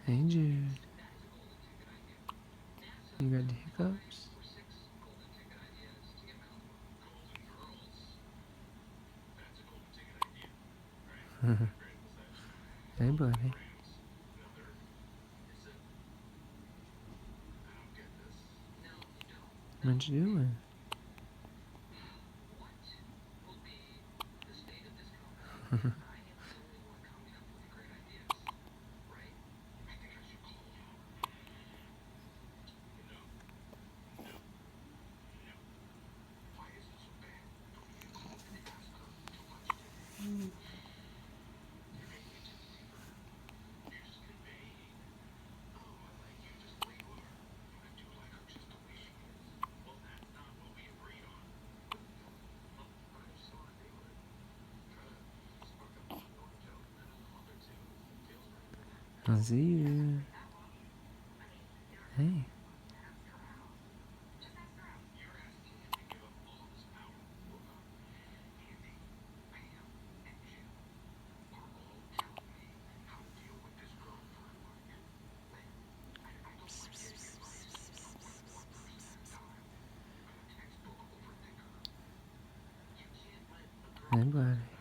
Hey Jude, you got the hiccups? Hey buddy, what you doing? I see you. Hey. Hey buddy.